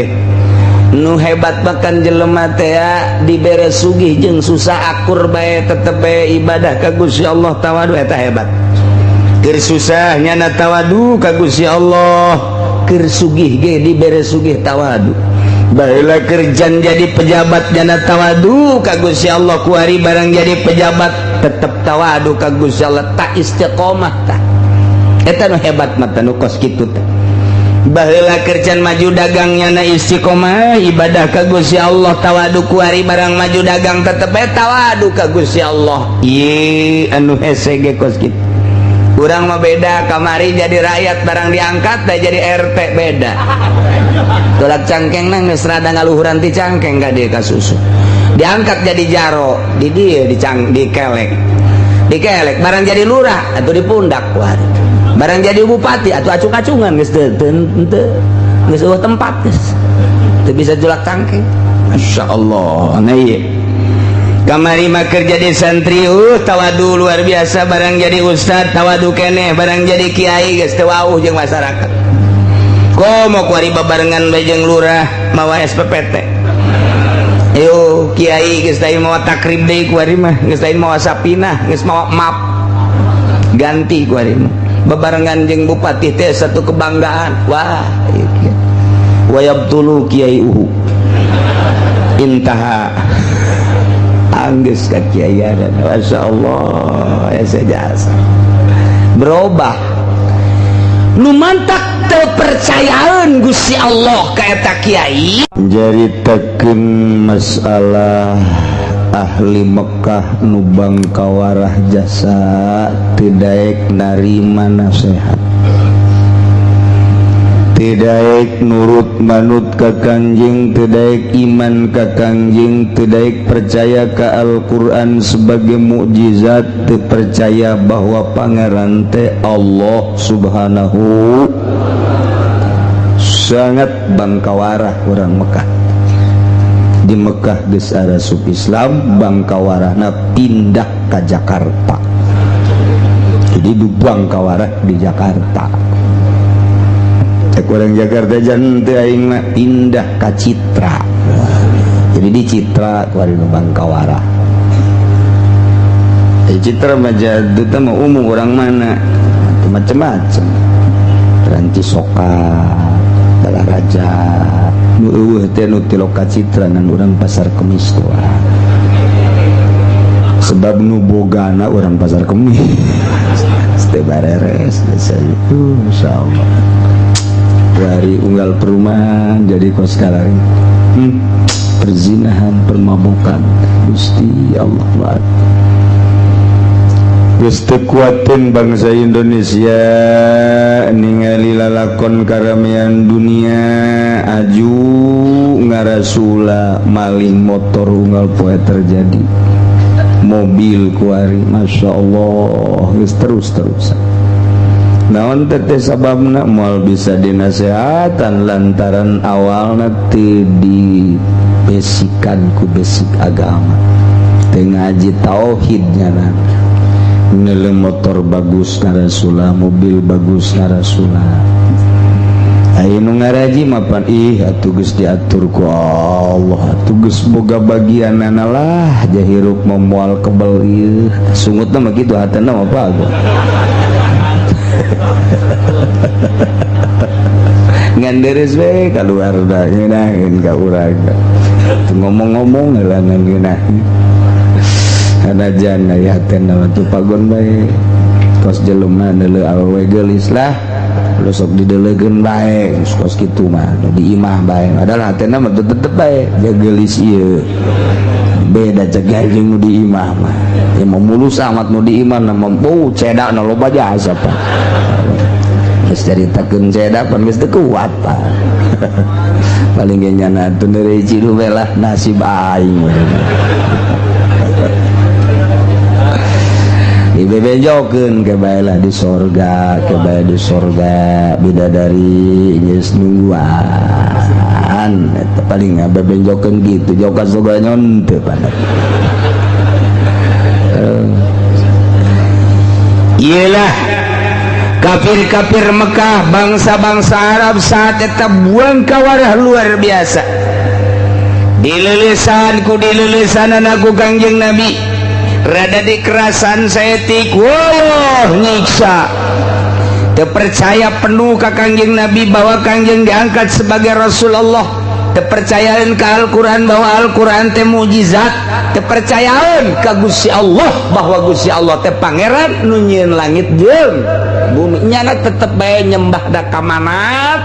ge nu hebat makan jelema teh dibere sugih jeung susah akur bae tetep bae ibadah ka Gusti Allah tawadu eta hebat. Keur susah nyana tawadu ka Gusti Allah, keur sugih ge dibere sugih tawadu. Baheula kerjaan jadi pejabat nyana tawadu ka Gusti Allah, kuari barang jadi pejabat tetep tawadu ka Gusti Allah, tak istiqomah tah. Eta nu hebat mah nu kos kitu teh. Baheula kerjaan maju dagang nyana istiqomah ibadah ka Gusti Allah tawadu, kuari barang maju dagang tetep bae tawadu ka Gusti Allah. Ieu anu hese ge kos kitu. Urang mah beda, kamari jadi rakyat barang diangkat dah jadi RT beda. Tolak cangkeng nang geus rada ngaluhuran ti cangkeng ka dieu ka susu. Diangkat jadi jaro, di dieu dikelek. Dikelek barang jadi lurah atuh di pundak kuari. Barang jadi bupati atau acung-acungan geus teu geus eueuh tempat geus teu bisa julak cangkeng. Masyaallah nah ieu kamari mah keur jadi santri tawadu luar biasa, barang jadi ustad tawadu keneh, barang jadi kiai geus teu wauh jeung masyarakat. Komo kuari babarengan bae jeung lurah mawa SPPT. Ayo kiai geus teu mawa takrib deui kuari mah, geus teu mawa sapinah, geus mawa map ganti kuari mah. Bebarengan jeung bupati teh satu kebanggaan. Wah ieu wayabtulu kiai uhu intaha anggeus ka kiaian. Masyaallah ya sajasa berubah nu mantak teu percayaan Gusti Allah ka eta kiai. Jaritakeun masalah ahli Mekah nu bangkawarah jasa tidak narima nasihat, tidak nurut manut ka Kangjeng, tidak iman ka Kangjeng, tidak percaya ka Al-Quran sebagai mukjizat, tidak percaya bahwa pangeran teh Allah subhanahu. Sangat bangkawarah orang Mekah. Di Mekah geus arasup Islam, bangkawarahna pindah ke Jakarta. Jadi di bangkawarah di Jakarta. Orang Jakarta jan teu aing mah pindah ke Citra. Jadi di Citra kuari nu bangkawarah. Citra mah jadu teh mah umum orang mana? Macam-macam. Ranci Soka, Balaraja. Nu eueuh teh nu ti loka Citra nan urang Pasar Kemis tua. Sebab nu bogana urang Pasar Kemis. Teu bareres insyaallah. Dari unggal perumahan jadi kos kalari. Perzinahan, permabukan. Gusti Allah geus teu kuateun bangsa Indonesia ningali lalakon karamean dunia aju ngarasula maling motor unggal poe terjadi mobil kuari. Masya Allah geus terus-terusan. Naon teh sababna moal bisa dinasehatan lantaran awalna teu dibesikan ku besik agama, teu ngaji tauhidnya na. Nele motor bagus narasula, mobil bagus narasula. Ayo nu ngaraji mapan atuh geus diatur ku Allah, atuh geus boga bagianana lah jahirup moal kebel ieu. Sungutna mah kitu hatena mah bagus. Nganderes we kaluar da ngeunaheun ka urang. Ngomong-ngomong heula ngeunaheun. Anajan aya hatena tu pagon bae. Kos jelema deuleu awewe geulis lah. Lu sok dideulegeun bae, kos kitu mah di imah bae. Padahal hatena mah tetep bae, geulis ieu. Beda cegah jeung nu di imah mah. Ya mulus amat nu di imah na mah cedak na loba jasa pa. Geus caritakeun cedak pan geus teu kuat pa. Paling ge nyana teu neureuy cilu we lah nasib aing. Dibebejokeun ke bae lah di sorga, ke bae di sorga bidadari geus nungguan. Eta paling ngabebejokeun kitu, jauh ka sorga nyon teu pandang. Iyalah kafir-kafir Mekah bangsa-bangsa Arab saat eta buang kawarah luar biasa dilelesan ku Kangjeng Nabi rada dikerasan saeutik wah nyiksa terpercaya penuh ke Kangjeng Nabi bahwa Kangjeng diangkat sebagai Rasulullah, terpercayaan ke Al-Quran bahwa Al-Quran teh mujizat, terpercayaan ke Gusti Allah bahwa Gusti Allah teh pangeran nu nyieun langit jeung bumi nyana tetep bae nyembah da ka Manat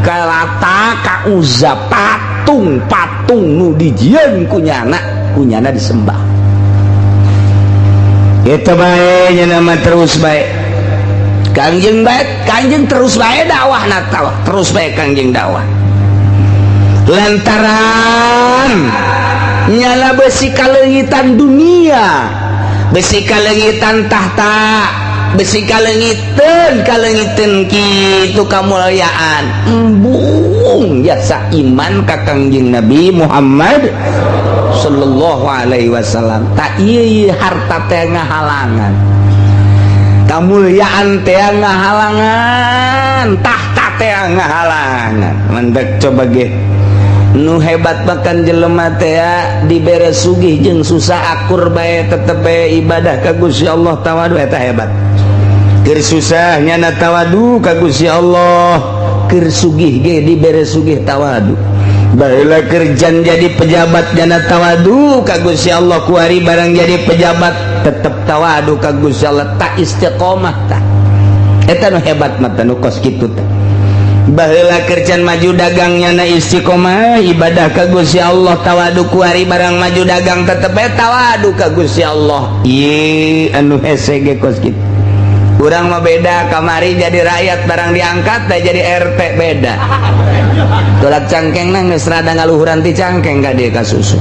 ka Lata ka Uzza patung nu dijieun kunyana disembah itu bae nyana mah terus bae Kangjeng terus bae dakwah terus bae Kangjeng dakwah lantaran nyala besi kalengitan dunia, besi kalengitan tahta, besi kalengitan kitu kamulyaan embung jasa iman ka Kangjeng Nabi Muhammad sallallahu alaihi wasallam. Tak ieu harta teh ngahalangan, kamulyaan teh ngahalangan, tahta teh ngahalangan. Mendek coba ge nu hebat makan jelema teh dibere sugih jeung susah akur bae tetep bae ibadah ka Gusti Allah tawadu eta hebat. Keur susah nyana tawadu ka Gusti Allah, keur sugih ge dibere sugih tawadu. Baheula kerjaan jadi pejabat nyana tawadu ka Gusti Allah, kuari barang jadi pejabat tetep tawadu ka Gusti Allah, tak istiqomah tah. Eta nu hebat mah nu kos kitu teh. Baheula kerjaan maju dagangnya na istiqomah ibadah ka Gusti Allah tawadu, kuari barang maju dagang tetep tawadu ka Gusti Allah. Ieu anu hese ge kos kitu. Urang mah beda, kamari jadi rakyat barang diangkat da jadi RT beda. Tolak cangkengna geus rada ngaluhuran ti cangkeng ka dieu ka susu.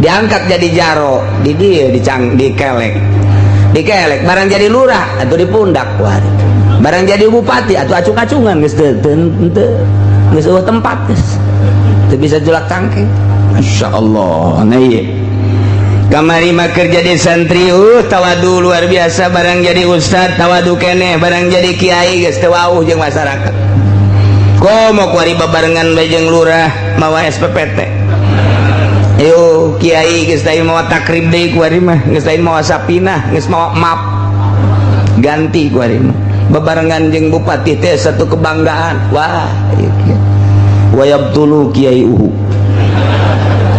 Diangkat jadi jaro, di dieu dikelek. Dikelek barang jadi lurah atau di pundak kuari. Barang jadi bupati atau acung-acungan geus teu geus eueuh tempat geus teu bisa julak cangkeng. Masyaallah nah ieu kamari mah keur jadi santri tawadu luar biasa, barang jadi ustad tawadu keneh, barang jadi kiai geus teu wauh jeung masyarakat. Komo kuari babarengan bae jeung lurah mawa SPPT. Ayo kiai geus teu mawa takrib deui kuari mah, geus teu mawa sapinah, geus mawa map ganti kuari mah. Bebarengan jeung bupati teh satu kebanggaan. Wah ieu wayabtulu kiai uhu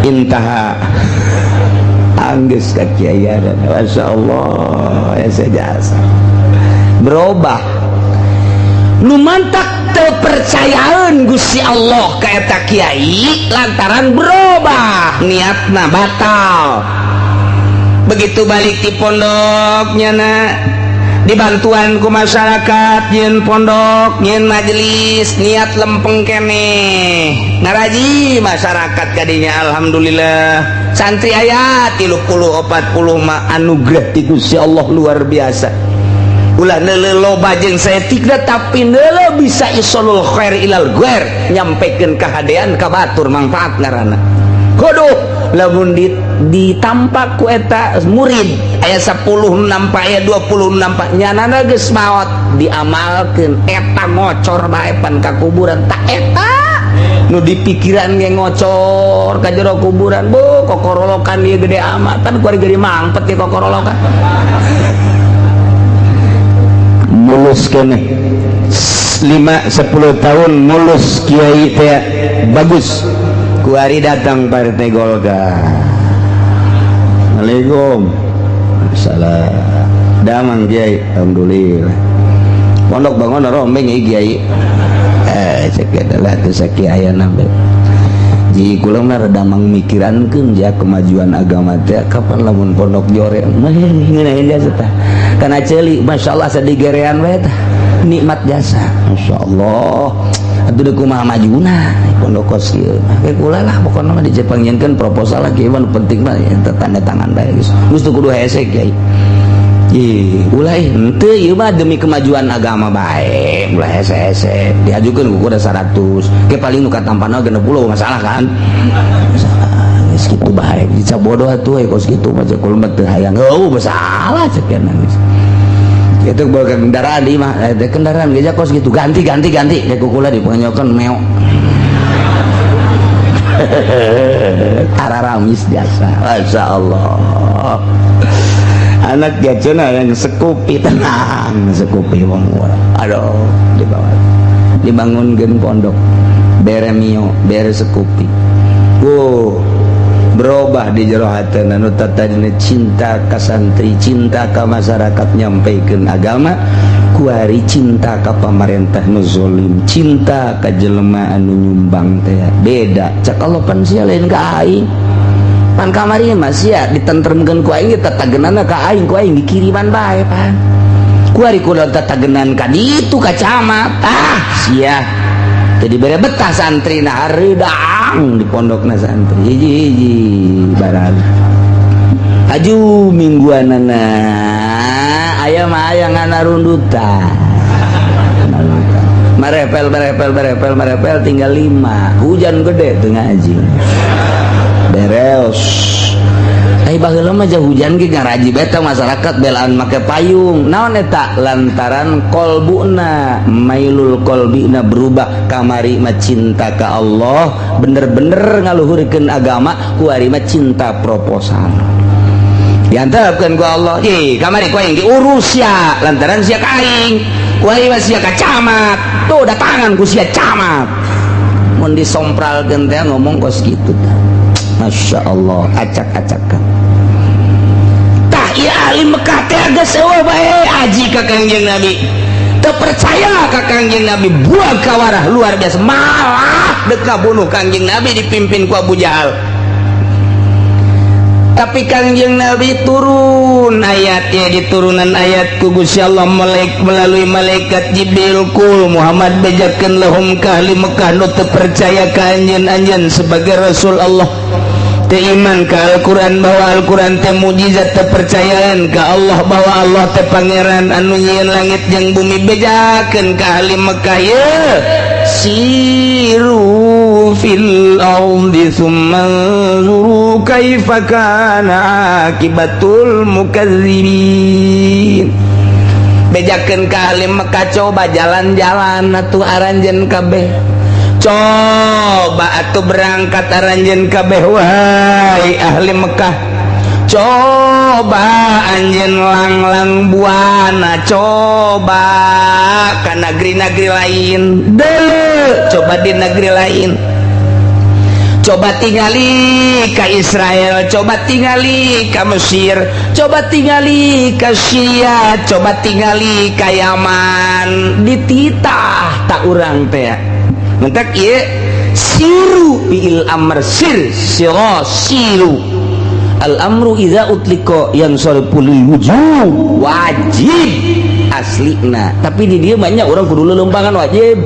intaha anggeus ka kiaian. Masyaallah ya sejasa berubah nu mantak terpercayaan Gusti Allah ka eta kiai lantaran berubah niatna batal. Begitu balik di pondok nyana dibantuan ku masyarakat nyen pondok nyen majelis niat lempeng keneh ngaraji masyarakat kadinya. Alhamdulillah santri aya 30 40 mah anugerah ti Gusti Allah luar biasa. Ulah neuleuh loba jeung saeutikna tapi neuleuh bisa isolul khair ilal ghair, nyampekeun kahadean ka batur manfaat ngaranna. Kudu lamun ditampak ku eta murid aya 10 nampak aya 20 nampak nyanana geus maot diamalkeun eta ngocor bae pan ka kuburan. Tak eta nu dipikiran ge ngocor ka jero kuburan. Bu kokorolokan ieu gede amat kan kuari gede mangpet ieu kokorolokan. Mulus keneh 5-10 tahun mulus kiai teh bagus. Kuari datang Partai Golkar. Assalamualaikum. Salam. Damang kiai, alhamdulillah. Pondok bangun rombeng ieu kiai. Cek adalah teu sakiayana bae. Ji kula mah rada mangmikirankeun ja kemajuan agama teh kapan lamun pondok jore. Mah ngeunaheun jasa tah. Kana ceuli masyaallah sadigerean wae tah. Nikmat jasa. Masyaallah. Atuh deuk kumaha majuna pondok kos ieu. Ke kula lah pokona mah dicepangieunkeun proposal lagi mah penting mah tanda tangan bae geus. Geus teu kudu hese kiai. Ulah henteu ieu mah demi kemajuan agama bae. Ulah hese-hese diajukeun ku kuda 100. Ke paling nu katampana 60 masalah kan. Geus kitu bae. Dica bodoh atuh kos kitu mah cek kula mah teu hayang. Heuh masalah cek geus. itu bawa kendaraan di mah kendaraan geja kos gitu ganti dek kukula di penyokan meok tararamis biasa. Masya Allah anak jacuna yang sekupi tenang sekupi wong aduh dibangunkan pondok bere mio bere sekupi berubah di jero hatena nu tadinya cinta ka santri cinta ka masyarakat nyampaikeun agama kuari cinta ka pamarentah nu zolim cinta ka jelema anu nyumbang teh beda cak Allah pan sia lain ka aing pan kamari mah sia ditentremkeun ku aing tatageunana ka aing ku aing dikiriman bae pan kuari kula tatageunnan ka ditu ka camat sia jadi bere betah santri na hareudang di pondokna santri hiji barang aju mingguanana aya mah aya ngana rundutan marepel tinggal 5 hujan gede teu ngaji beres baheula mah jah hujan ge ngaraji beta masyarakat belaan make payung naon eta lantaran kolbuna mailul kolbina berubah kamari mah cinta ka Allah bener-bener ngaluhurkeun agama kuari mah cinta proposal diantepkeun ku Allah kamari ku aing diurus ya lantaran sia ka aing kuari mah sia ka camat tuh datangan ku sia camat mun disompralkeun teh ngomong kos kitu Masya Allah acak-acakan tak ya ahli Mekah teh agak sewa bae aji ka Kangjeng Nabi teu percaya ka Kangjeng Nabi buang kawarah luar biasa malah deka bunuh Kangjeng Nabi dipimpin ku Abu Jahal tapi Kangjeng Nabi turun ayatnya di turunan ayat ku Gusti Allah melalui malaikat Jibril kul Muhammad bejakeun lahum ka ahli Mekah nu teu percaya ka anjeun sebagai Rasul Allah teu iman ka Al-Quran bahwa Al-Quran teh mujizat teu percayaan ka Allah bahwa Allah teh pangeran anu nyieun langit jeung bumi bejakeun ka ahli Mekah ye siru fil ardi tsumma zuru kaifa kana akibatul mukazzibin bejakeun ka ahli Mekah coba jalan-jalan atuh aranjeun kabeh coba atuh berangkat aranjeun kabeh wahai ahli Mekah coba anjeun langlang buana coba ka negeri-negeri lain deuleu coba di negeri lain coba tingali ka Israel coba tingali ka Mesir coba tingali ka Syria coba tingali ka Yaman dititah tak urang teh mentak ieu siru bil amr siru al amru idza utliqa yang sarful wujub wajib aslina tapi di dieu banyak orang kudu lelempangan wajib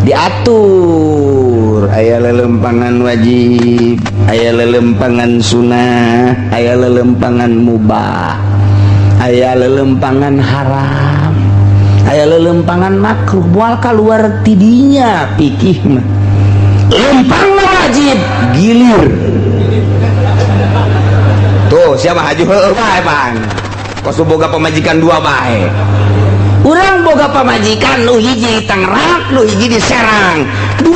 diatur aya lelempangan wajib aya lelempangan sunnah aya lelempangan mubah aya lelempangan haram aya lelempangan makruh moal kaluar tidinya pikih mah lempang wajib gilir tuh siapa haju heueuh bae Bang kos boga pamajikan 2 bae urang boga pamajikan nu hiji di Tangerang nu hiji di Serang 2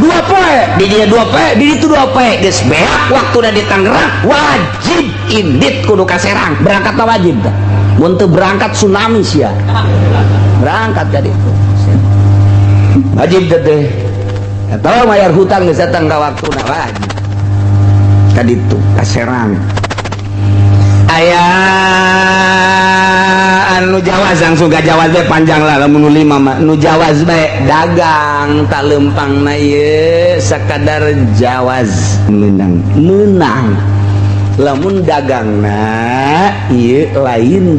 poe di dia 2 poe di ditu 2 poe geus beak waktuna di Tangerang wajib indit kudu ka Serang berangkat wajib dah mun teu berangkat tsunami sia berangkat ka ditu wajib teh eta mayar hutang geus datang ka waktuna wajib ka ditu ka Serang aya anu jawaz langsung gak jawaz bae panjang lah lamun 5 mah nu jawaz bae dagang tak lempangna ieu sakadar jawaz meunang lamun dagangna ieu lain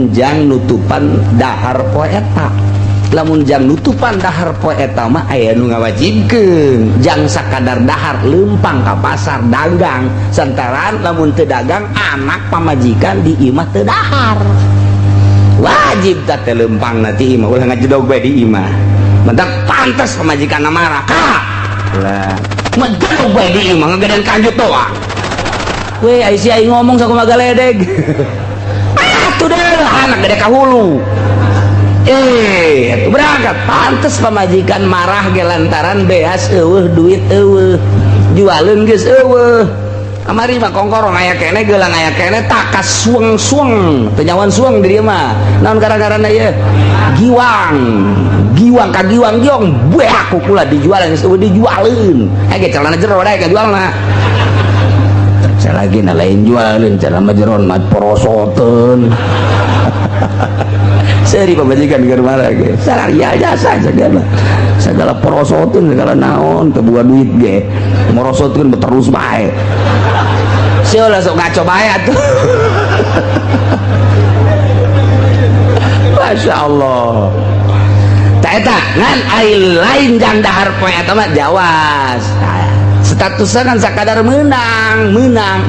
jang nutupan dahar poe eta lamun jang nutupan dahar poe eta mah aya nu ngawajibkeun jang sakadar dahar lempang ka pasar dagang santaran lamun teu dagang anak pamajikan di imah teu dahar wajib teh lempangna ti imah ulah ngajedog bae di imah mentak pantes pamajikanna marah ka lah ngajedog bae di imah ngagedean kanjut doang we ai si ai ngomong sakumaha galedeg atuh deh anak gede kahulu. Berangkat pantes pamajikan marah ge lantaran beas eueuh duit eueuh jualeun geus eueuh. Amari mah kongkorong aya kene geulang aya kene takas sueng-sueng teu nyawan sueng di dieu mah naon gara-garana ieu giwang ka giwang giong beak kula dijual geus eueuh dijualeun ge calana jero dae ka jualna lagi lain jualin cara majeron mah porosoteun seri pamajikan keur marah ge salaria jasa segala porosoteun segala naon teu boga duit ge morosotkeun terus bae sia lah sok ngaco bae atuh Masya Allah tak eta ngan lain jandahar poe eta mah jawas statusnya kan sakadar menang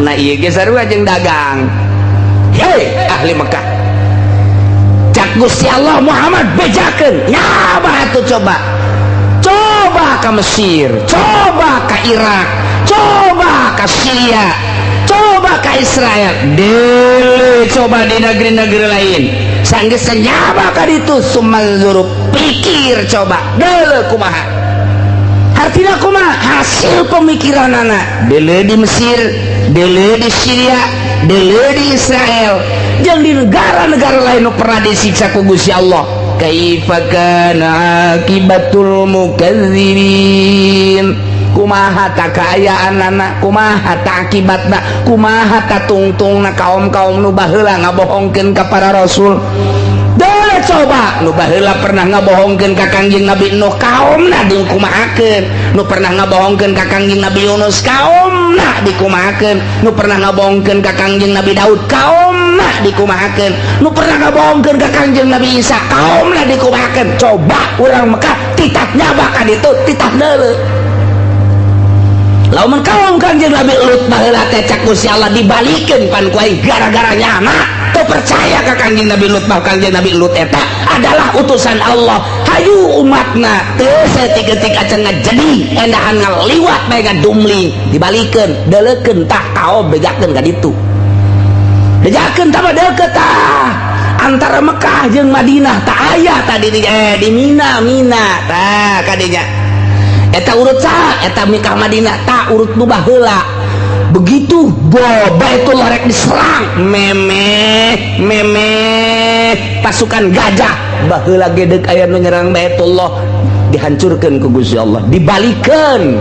nah iya ge sarua jeung dagang hei ahli Mekah cak Gusti Allah Muhammad bejakeun nyawa atuh coba ka Mesir, coba ka Irak, coba ka Syria, coba ka Israel, dele coba di negeri-negeri lain sanggeus nyawa ka ditu sumal zurub pikir coba dele kumaha artinya kumaha hasil pemikiran anak dele di Mesir, dele di Syria, dele di Israel jeung di negara-negara lain nu pernah disiksa ku Gusti Allah. Kaifa kana akibatul mukadzibin, kumaha tak kaayaanna, kumaha tak akibatna, kumaha tak tungtungna kaum-kaum nu baheula ngabohongkeun ka para rasul. Dah coba nu baheula pernah ngabohongkeun ka Kangjeng Nabi Nuh kaumna dikumahakeun, nu pernah ngabohongkeun ka Kangjeng Nabi Yunus kaumna dikumahakeun, nu pernah ngabohongkeun ka Kangjeng Nabi Daud kaumna dikumahakeun, nu pernah ngabohongkeun ka Kangjeng Nabi Isa kaumna dikumahakeun. Coba urang Mekah titah nyaba ka ditu titah deuleu. Lamun kaum Kangjeng Nabi Lut baheula teh cak Gusti Allah dibalikeun pan ku aing gara-gara nyana teu percaya ka Kangjeng Nabi Lut bahwa Kangjeng Nabi Lut eta adalah utusan Allah. Hayu umatna teu saeutik-eutik acan ngajedi endahan ngaliwat bae ngadumling dibalikeun deuleukeun tah kaom bejakeun ka ditu. Bejakeun tah deukeut tah antara Mekah jeung Madinah tah aya tadi di Mina tah kadinya. Eta urut sa, eta Mekah Madinah tak urut nu baheula. Begitu Baitullah rek diserang, memeh pasukan gajah baheula gedeg aya nu nyerang Baitullah dihancurkeun ku Gusti Allah, dibalikeun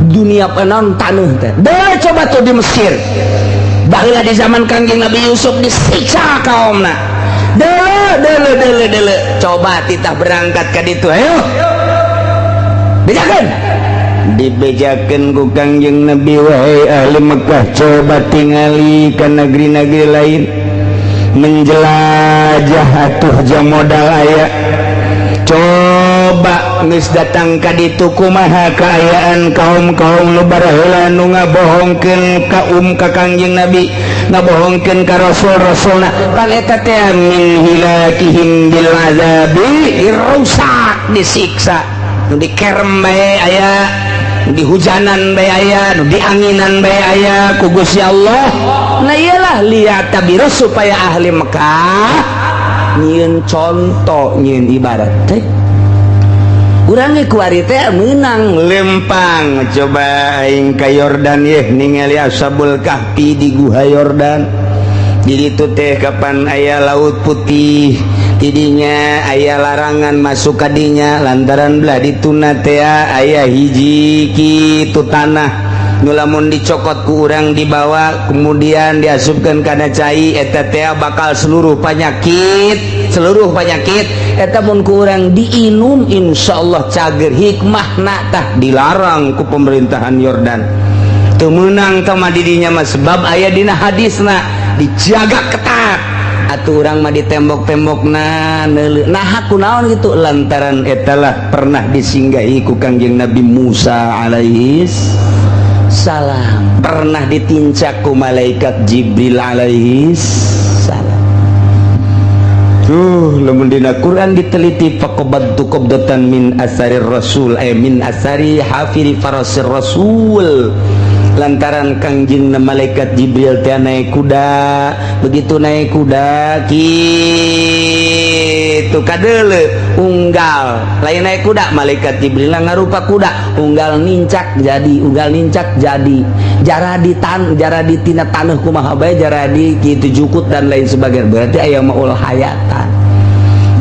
dunia penon taneuh teh. Da coba tuh di Mesir. Baheula di zaman Kangjeng Nabi Yusuf disiksa kaumna. Deule coba titah berangkat ka ditu ayo. Bejakeun dibejakeun ku Kangjeng Nabi wahai ahli Mekah coba tingali ka negeri-negeri lain menjelajah atuh jang modal aya coba geus datang ka ditu kumaha kaayaan kaum-kaum nu baraheula nu ngabohongkeun ka Kangjeng Nabi ngabohongkeun ka rasul-rasulna pan eta teh min hilakihim bil azabi rusak disiksa nu dikerem bae aya nu dihujanan bae aya nu dianginan bae aya ku Gusti Allah. Nah iyalah lihat tabiru supaya ahli Mekah nyieun contoh nyieun ibarat teh urang ge kuari teh meunang lempang coba aing ka Yordan ye ningali Ashabul Kahfi di Guha Yordan di ditu teh kapan aya laut putih didinya aya larangan masuk kadinya lantaran belah dituna teh aya hiji kitu tanah nu lamun dicokot ku urang dibawa kemudian diasupkeun kana cai eta teh bakal seluruh penyakit eta mun ku urang diinum insyaallah cager hikmahna tah dilarang ku pemerintahan Yordan teu meunang tah mah didinya mah sebab aya dina hadisna dijaga ketat atuh urang mah di tembok-tembokna neuleuh nah kunaon gitu lantaran etalah pernah disinggahi ku Kangjeng Nabi Musa alaihi salam pernah ditincak ku malaikat Jibril alaihi salam. Lamun dina Quran diteliti faqabadtu qabdatan min asarir rasul min asari hafiri farasir rasul lantaran Kangjeng malaikat Jibril teh naik kuda. Begitu naik kuda kitu kadeule unggal lain naik kuda malaikat Jibril ngarupa kuda unggal nincak jadi jara di tina taneuh kumaha bae jara di kitu jukut dan lain sebagainya berarti aya maul hayatan.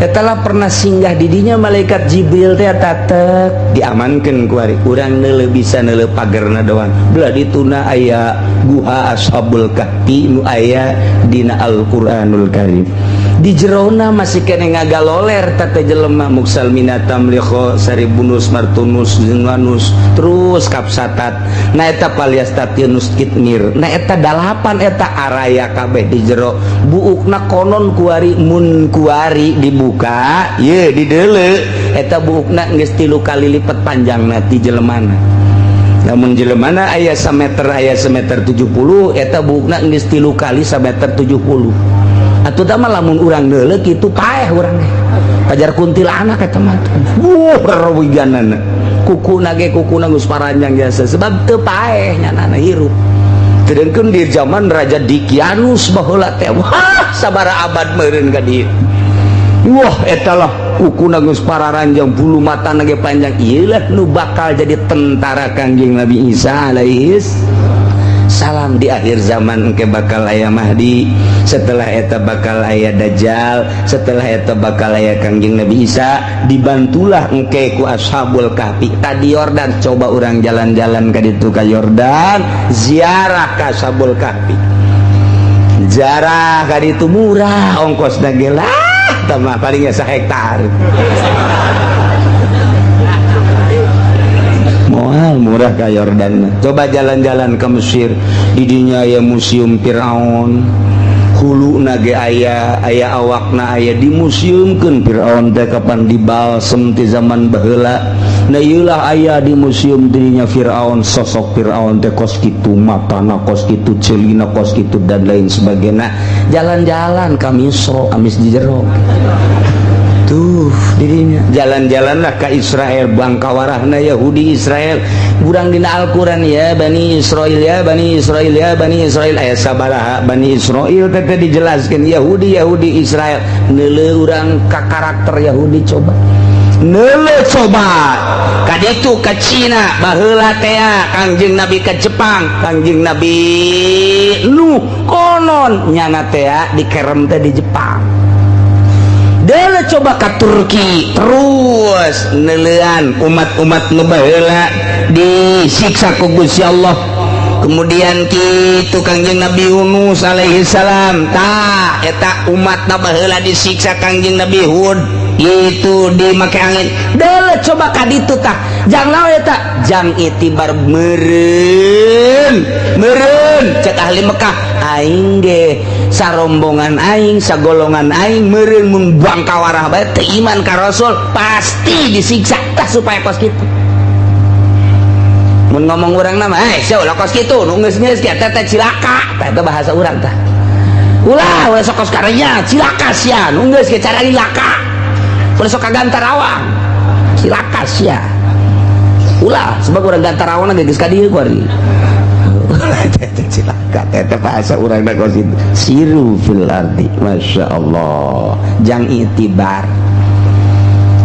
Telah pernah singgah didinya malaikat Jibril teh tatek diamankeun ku ari urang neuleuh bisa neuleuh pagerna doang belah dituna aya guha ashabul kahfi nu aya dina Al-Qur'anul Karim di jerona masih kene ngagaloler tata jelema muksal minatam likho saribunus martunus zinwanus terus kapsatat na eta paliastatinus kitmir na eta dalapan eta araya kabeh di jero buukna konon kuari mun kuari dibuka ye di deuleu eta buukna geus 3 kali lipat panjangna ti jelemana namun jelemana aya sameter 70 eta buukna geus 3 kali sameter 70 atuh tah lamun urang deuleu kitu paeh urang ge pajar kuntilanak eta mah rawiganana kukuna geus paranjang biasa sebab teu paeh nyanana hirup teudeungkeun di zaman Raja Dikianus baheula teh wah sabaraha abad meureun ka dieu wah eta lah kukuna geus pararanjang bulu matana ge panjang ieu lah nu bakal jadi tentara Kangjeng Nabi Isa alaihi salam di akhir zaman engke bakal aya Mahdi setelah eta bakal aya Dajjal setelah eta bakal aya Kangjeng Nabi Isa dibantulah engke ku ashabul kahfi tadi Yordan coba orang jalan-jalan ka ditu ka Yordan ziarah ka ashabul kahfi ziarah ka ditu murah ongkosna ge lah tah mah paling asa hektar murah ka Yordan. Coba jalan-jalan ke Mesir di dinya aya museum Firaun huluna ge aya awakna aya di museumkeun Firaun teh kapan dibalsem ti zaman baheula na ieu lah aya di museum dirinya Firaun sosok Firaun teh kos kitu matana kos kitu ceulina kos kitu dan lain sebagainya jalan-jalan ka Misra amis di jero tuh dirinya jalan-jalanlah ke Israel bangkawarahna Yahudi Israel kurang dina Al-Quran ya Bani Israel ya Bani Israel ya Bani Israel aya sabaraha Bani Israel teh dijelaskeun Yahudi Israel neuleuh urang ka karakter Yahudi coba neuleuh coba kaditu ka Cina baheula teh Kangjeng Nabi ka Jepang Kangjeng Nabi nu konon nyana teh dikerem teh di Jepang dele coba ke Turki terus neleuan umat-umat nu baheula disiksa ku Gusti Allah kemudian kitu Kangjeng Nabi Yunus alaihi salam tah eta umatna baheula disiksa Kangjeng Nabi Hud itu dimake angin dele coba ka ditu tah jang naon eta jang itibar meureun cek ahli Mekah aing ge sarombongan aing sagolongan aing meureun mun bangkawarah bae teu iman ka Rasul pasti disiksa tah supaya kos kitu mun ngomong urang nama sia ulah kos kitu nu geus kieu teh cilaka tah eta bahasa urang tah ulah sok kos karenya cilaka sia nu geus kieu cara cilaka ulah sok ka Gantarawang cilaka sia ulah sebab urang Gantarawang geus ka dieu ku ari cilaka teh bahasa urang da kos itu siru fil ardi masya Allah jang itibar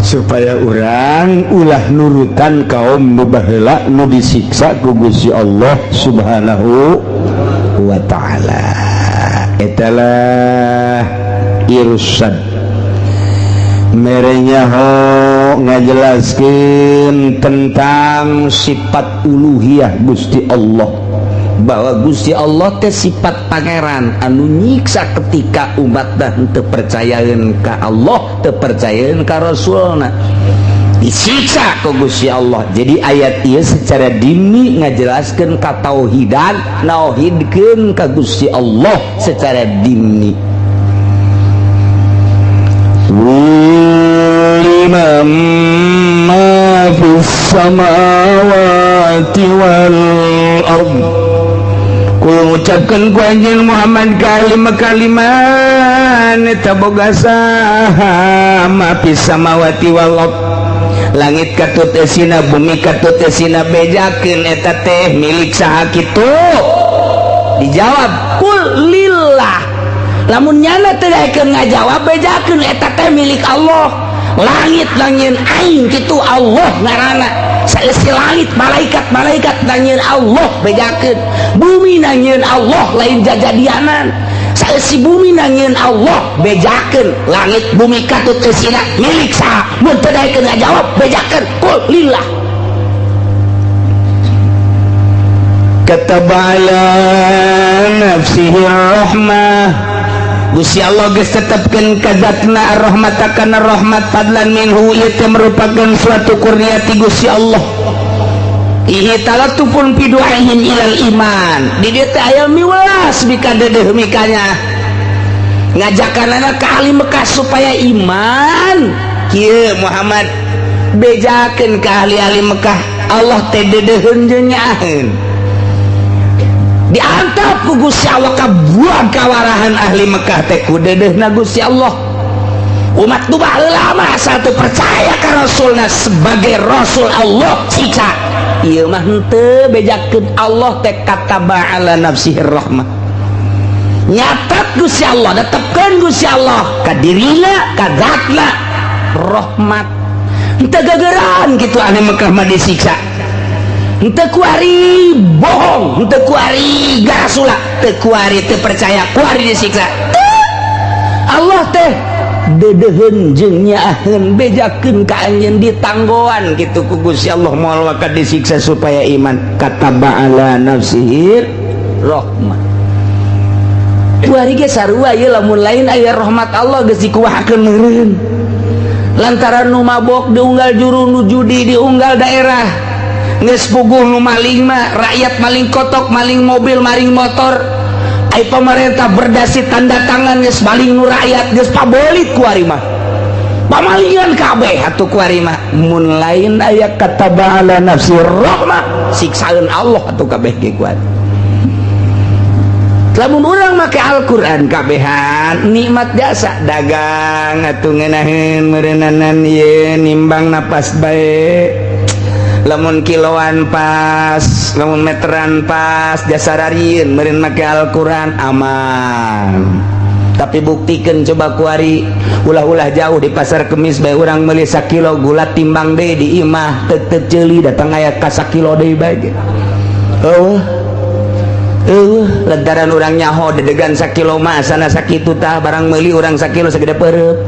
supaya orang ulah nurutan kaum nu baheula nu disiksa ku Gusti Allah subhanahu wa ta'ala etalah irsyad merenya ho ngajelaskeun tentang sifat uluhiyah Gusti Allah bahwa Gusti Allah teh sifat pangeran anu nyiksa ketika umat dah teu percayaeun ka Allah teu percayaeun ka Rasulna disiksa ku Gusti Allah. Jadi ayat ieu secara dini ngajelaskeun katauhidan nauhidkeun ka Gusti Allah secara dini liman ma fis samawati wal ardh ucapkan ku anjeun Muhammad kalimat eta boga saha ma fis samawati wal ardh langit katut esina bumi katut esina bejakeun eta teh milik saha kitu dijawab kul lillah lamun nyana teh daekeun ngajawab bejakeun eta teh milik Allah langit nangieun aing kitu Allah ngaranna saeusi langit malaikat nangieun Allah bejakeun bumi nangieun Allah lain jajadianan saeusi bumi nangieun Allah bejakeun langit bumi katut eusina milik saha mun teu daekeun ngajawab bejakeun kul lillah kataba nafsihi rahmah Gusti Allah geus tetepkeun ka zatna rahmatakan rahmat fadlan minhu ieu teh merupakan suatu kurnia ti Gusti Allah ihi talatupun fi du'aihim ilal iman di dieu teh aya miwelas bika dedeuh mikanya ngajakanana ka ahli Mekah supaya iman kieu Muhammad bejakeun ka ahli-ahli Mekah Allah teh dedeuheun jeung nyaeun diantap ku Gusti Allah kabuang kawarahan ahli Mekah teh ku dedeuhna Gusti Allah umat nu baheula mah satu percaya ka rasulna sebagai rasul Allah siksa ieu mah henteu bejakeun Allah teh kataba ala nafsihi rahmah nyatat Gusti Allah netepkeun Gusti Allah ka dirina ka zatna rahmat henteu gegeran kitu ahli Mekah mah disiksa henteu kuari bohong henteu kuari garasula teu kuari teu percaya kuari disiksa Allah teh dedeuheun jeung nyaaheun bejakeun ka anjeun ditanggoan kitu ku Gusti Allah moal waka disiksa supaya iman kataba ala nafsihi rahmah kuari ge sarua ieu lamun lain aya rahmat Allah geus dikuwahakeun meureun lantaran nu mabok diunggal juru nu judi diunggal daerah geus puguh nu maling mah rakyat maling kotok maling mobil maling motor ai pemerintah berdasi tanda tangan geus maling nu rakyat geus pabelit ku ari mah pamalingan kabeh atuh ku ari mah mun lain aya kataba ala nafsi rahmah siksaeun Allah atuh kabeh ge ku ari lamun urang make Al-Qur'an kabehan nikmat jasa dagang atuh ngeunaheun meureunanan ieu nimbang napas bae lamun kiloan pas lamun meteran pas jasa rarieun meureun make Al-Qur'an aman tapi buktikeun coba kuari ulah-ulah jauh di pasar Kemis bae urang meuli 1 kilo gula timbang deui di imah teu ceuli datang aya ka 1 kilo deui bae lantaran urang nyaho dedegan 1 kilo mah sana sakitu tah barang meuli urang 1 kilo sagede peureup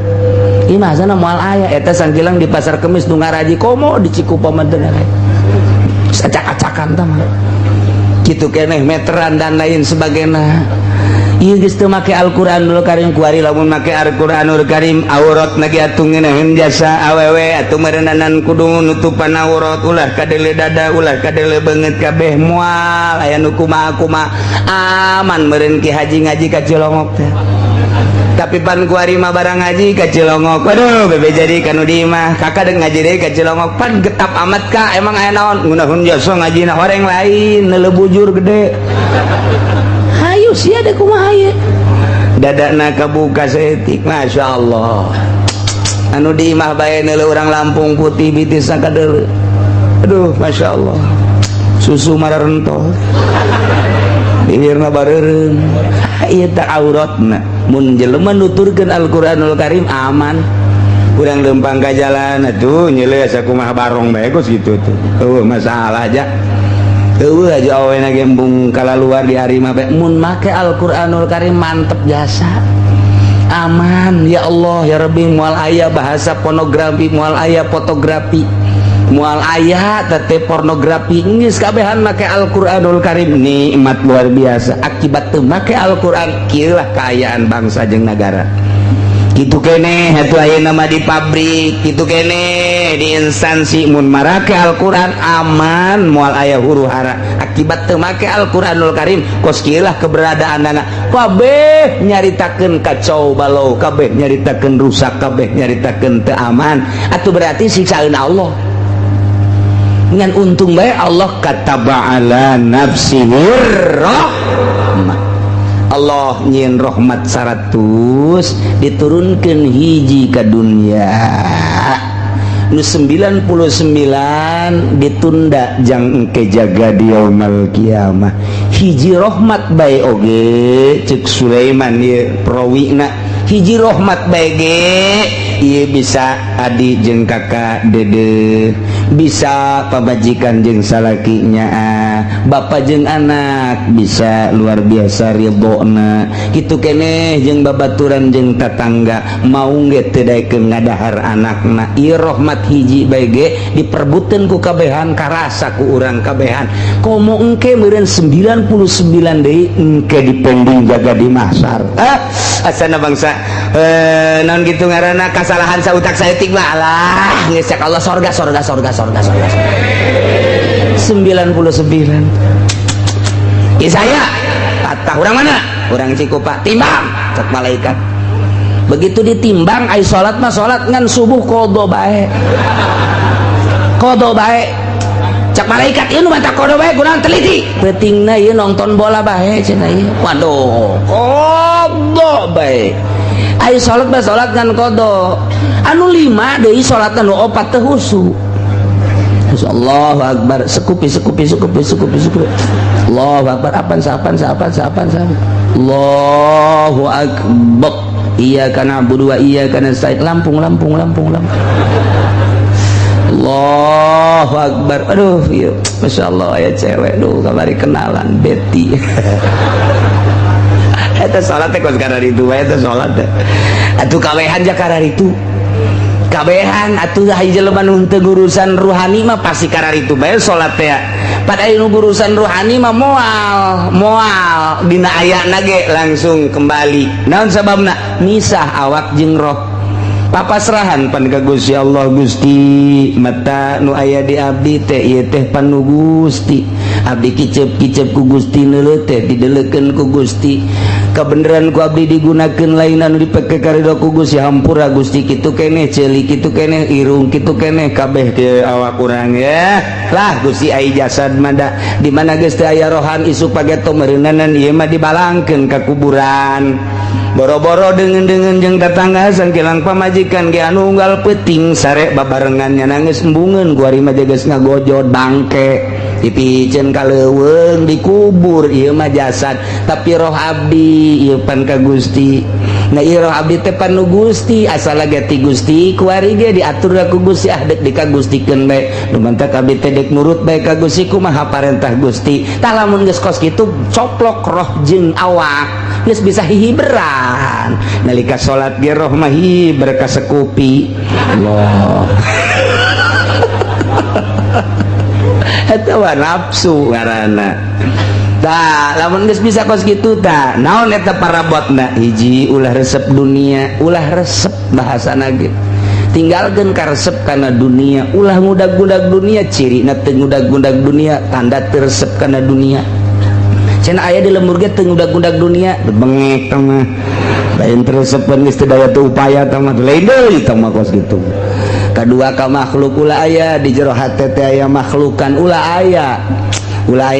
imah sana moal aya eta sangkilang di pasar Kemis nu ngaraji komo di Cikupa mah teu acak-acakan tah mah kitu keneh meteran dan lain sebagainya ieu geus teu make Al-Qur'anul Karim kuari lamun make Al-Qur'anul Karim aurat nage atuh ngeunaheun jasa awewe atuh meureunanan kudu nutupan aurat ulah kadele dada ulah kadele beungeut kabeh moal aya nu kumaha-kumaha aman meureun ki haji ngaji ka Cilongok teh tapi pan kuari mah barang ngaji ka Cilongok aduh bebe jadi kanu di imah kakak deuk ngaji deui ka Cilongok pan getap amat ka emang aya naon ngunaheun jasa ngajina horeng lain neuleuh bujur gede hayu sia da kumaha ye dadana kabuka saeutik masyaallah anu di imah bae neuleuh urang Lampung putih bitis sakadeuleu aduh masyaallah susu mararentol bibirna bareureum ieu teh auratna mun jelema nuturkeun Al-Qur'anul Karim aman urang lempang ka jalan atuh nyeuleuh sakumaha barong bae geus kitu tuh eueuh masalah aja eueuh aja awena gembung kalaluar di hari mah mun make Al-Qur'anul Karim mantep jasa aman ya Allah ya Rabbi moal aya bahasa pornografi moal aya fotografi moal aya tete pornografi geus kabehan make Al-Qur'anul Karim nikmat luar biasa akibat teu make Al-Qur'an kieu lah kaayaan bangsa jeung nagara kitu keneh atuh ayeuna mah di pabrik kitu keneh di instansi mun marake Al-Qur'an aman moal aya huru-hara akibat teu make Al-Qur'anul Karim kos kieu lah keberadaanna kabeh nyaritakeun kacau balau kabeh nyaritakeun rusak kabeh nyaritakeun teu aman atuh berarti siksaeun Allah dengan untung bae Allah kataba ala nafsihi rahmah Allah nyin rahmat 100 diturunkeun hiji ka dunya nu 99 ditunda jang engke jaga di yaumul kiamah. Hiji rahmat bae oge cek Sulaiman ieu prawina, hiji rahmat bae ge ieu bisa adi jeung kakak dede, bisa pabajikan jeung salakinya, bapak jeung anak bisa luar biasa ridona kitu keneh jeung babaturan jeung tatangga mau ge teu daekeun ngadahar anakna. Ieu rahmat hiji bae ge diperbutkeun ku kabehan karasa ku urang kabehan. Komo engke meureun 99 deui engke dipending jaga di mahsyar. Asana bangsa naon kitu ngaranna kasalahan sautak saeutik mah alah geus cek Allah sorga 99. Saya kata orang mana? Orang Cikupa. Timbang cek malaikat. Begitu ditimbang ai salat mah salat ngan subuh qada bae. Qada bae. Cek malaikat ieu nu mata qada bae kunaon teliti. Pentingna ieu nonton bola bae cenah ieu. Waduh, qada bae. Ai salat mah salat ngan qada. Anu 5 deui salat anu 4 teh husu. Allahu Akbar, sekupi Allahu Akbar, apaan Allahu Akbar, iyyaka na'budu wa iyyaka nasta'in. Lampung Allahu Akbar. Aduh iya, Masya Allah ya cewek, aduh kabari kenalan Betty. Eta salat teh kos karena itu, eta salat teh atuh kawehan ja karena itu kabehan atuh haji jelema nu teu gurusan ruhani mah pasti karar itu bae salat teh. Pada anu gurusan ruhani mah moal dina ayana ge langsung kembali. Naon sababna? Misah awak jeung roh. Papasrahan pan ka Gusti Allah. Gusti mata nu aya di abdi teh ieu teh panu Gusti. Abdi kicep ku Gusti neuleuh teh dideleukeun ku Gusti. Kebenaran ku abdi digunakeun lain anu dipake karidho ku Gusti. Hampura Gusti kitu keneh ceuli kitu keneh irung kitu keneh kabeh ke awak urang ya. Lah Gusti ai jasad mada di mana geus teu aya rohan isu pageto meureunanan ieu mah dibalangkeun ka kuburan. Boro-boro dengan jeung tetangga sangkilang pamajikan ge anu unggal peuting sare babarengannya nangis embungeun ku ari mah geus ngagojod bangke dipicen kaleuweung dikubur. Ieu mah jasad tapi roh abdi ieu pan ka Gusti. Nah ieu roh abdi teh pan nu Gusti asal ge ti Gusti kuari ge diatur ku Gusti dek dikagustikeun bae. Nu mantak abdi teh dek nurut bae ka Gusti kumaha parentah Gusti. Tah lamun geus kos kitu coplok roh jeung awak geus bisa hihiberan. Nalika salat ge roh mah hiber ka sekupi. Allah. Eta wa nafsu ngaranna. Tah lamun geus bisa kos kitu tah naon eta parabotna? Hiji ulah resep dunia, ulah resep bahasana ge. Tinggalkeun karesep kana dunia, ulah ngudag-ngudag dunia. Cirina teu ngudag-ngudag dunia tanda teu resep kana dunia. Cenah aya di lembur ge teu ngudag-ngudag dunia bengek tah mah. Lain teresepan geus teu daya teu upaya tah mah lain deui tah mah kos kitu. Kadua ka makhluk ulah aya di jero hate teh aya makhlukan ulah aya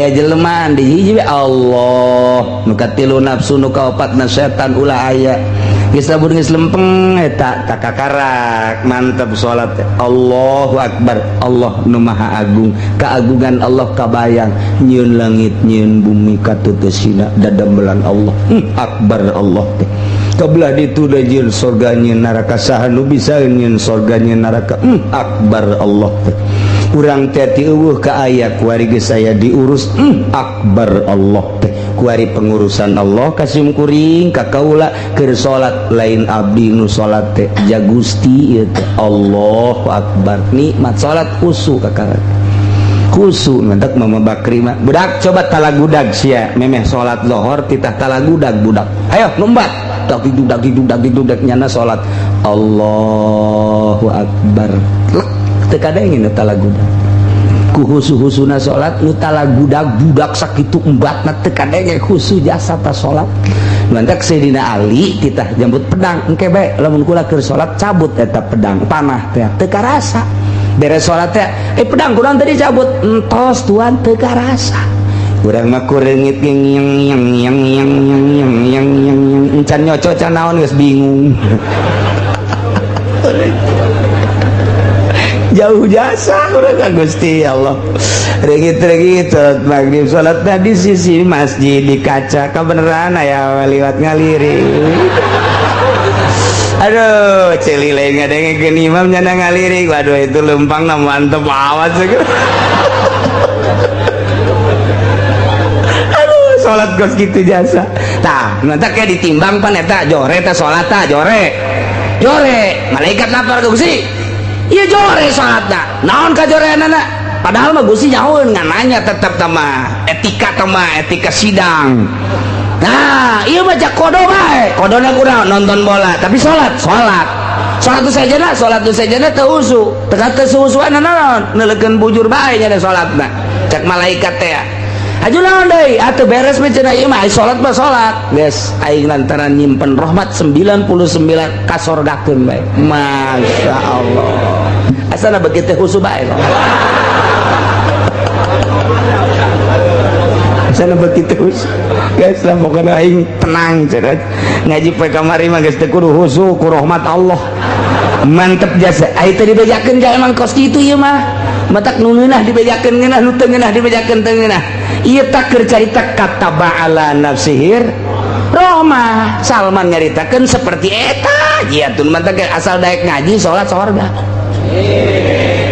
jelema di hiji Allah nu katilu nafsu nu kaopatna setan ulah aya geus lamun geus lempeng eta takakarak mantap salat Allahu Akbar. Allah nu maha agung, keagungan Allah kabayang nyieun langit nyieun bumi katutusina dadamelan Allah. Akbar Allah teh kabelah ditu da jieun surga nyieun neraka saha nu bisa nyieun surga nyieun neraka. Akbar Allah teh urang teh ti eueuh ka aya kuari geus aya diurus. Akbar Allah teh kuari pengurusan Allah kasim kuring ka kaula keur salat lain abdi nu salat teh ja Gusti ieu teh. Allahu Akbar. Nikmat salat khusu kakarak khusu ngantek Mama Bakri mah budak coba talagudag sia memeh salat lohor titah talagudag budak ayo numbat dag nyana salat Allahu Akbar teu kadengin nu talagudag ku husu-husuna salat nu talagudag budak sakitu embatna teu kadenge husu jasa ta salat. Mantak Sayyidina Ali titah jambut pedang engke bae lamun kula keur salat cabut eta pedang panah teh teu karasa beres salat teh pedang kunaon tadi cabut entos tuan teu karasa. Urang mah kureungit yang encan nyoco can naon geus bingung. jauh jasa urang Gusti Allah. Regit-regit salat maghrib salat di sisi masjid di kaca kebenaran aya liwat ngaliring. Aduh celi lain ngadengekeun imam nyana ngaliring. Waduh itu lempang na mantep awas segala. Aduh salat gos gitu jasa. Tah nanti kayak ditimbang pan eta jore teh salat tah jore malaikat lapar ke Gusti. Iya jore salatna naon kajoreanana padahal mah Gusti nyahoeun ngananya tetep etika sidang. Nah iya baca kodo bae kodona kurang nonton bola tapi sholat tu sajana teu husu teu suhusuan naon neulekeun bujur bae nya sholatna cek malaikat teh aju naon deui atuh beres mah cenah ieu mah sholat mah sholat geus aing lantaran nyimpen rahmat 99 kasorgakeun bae masya Allah asana begitu husu bae sana begitu guys lah pokoknya aing tenang cenah ngaji poe kamari mah geus teu kudu husu ku rahmat Allah mantep jasa ai teh dibejakeun ka emang kos kitu ieu mah matak nu ngeunah dibejakeun ngeunah nu teu ngeunah dibejakeun teu ngeunah ieu tak keur carita kataba ala nafsihir rahmah Salman nyaritakeun seperti eta jiatun matak asal daek ngaji salat sorga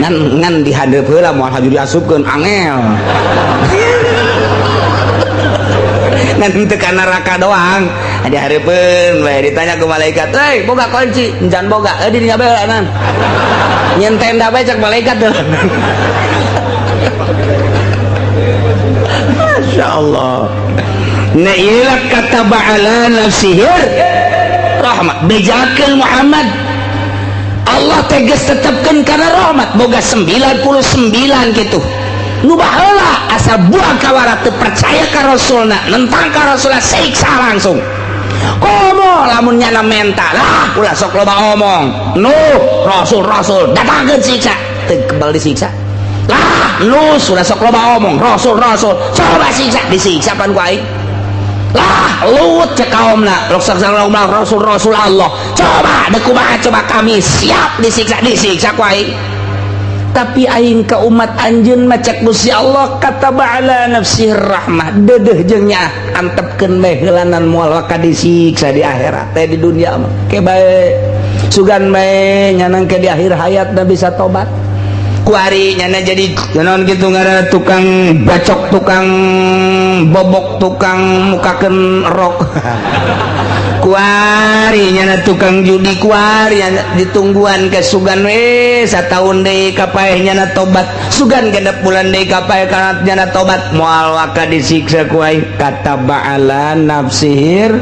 ngan dihadeup heula moal haju diasupkeun angel nanti tekan neraka doang ada hareupeun bae ditanya ke malaikat euy boga kunci encan boga di dinya bae nan nyen tenda bae cek malaikat teh masyaallah na ilah kataba ala nafsihir rahmat bejakeun Muhammad Allah tegas tetepkeun kana rahmat boga 99 gitu nu baheula asal buah kawarat teu percaya ka rasulna nentang ka rasulna siksa langsung komo lamun nyana mental lah ulah sok loba omong rasul datangkeun siksa teu kebal disiksa lah sudah sok loba omong rasul coba siksa disiksa pan ku aing lah Lut cek kaumna rasul Allah coba deku kumaha coba kami siap disiksa ku aing tapi aing ka umat anjeun mah cek Gusti Allah kataba ala nafsih rahmah dedeh jeung nya antepkeun bae heulanan moal ka disiksa di akhirat teh di dunia mah ke bae sugan bae nyanang ke di akhir hayatna bisa tobat kuari nyana jadi naon kitu ngaranna tukang bacok tukang bobok tukang mukakeun rok kuari nyana tukang judi kuari ditungguan ke sugan we sataun deui kapaeh nyana tobat sugan genep bulan deui kapaeh kana nyana tobat moal waka disiksa ku aing kataba ala nafsihir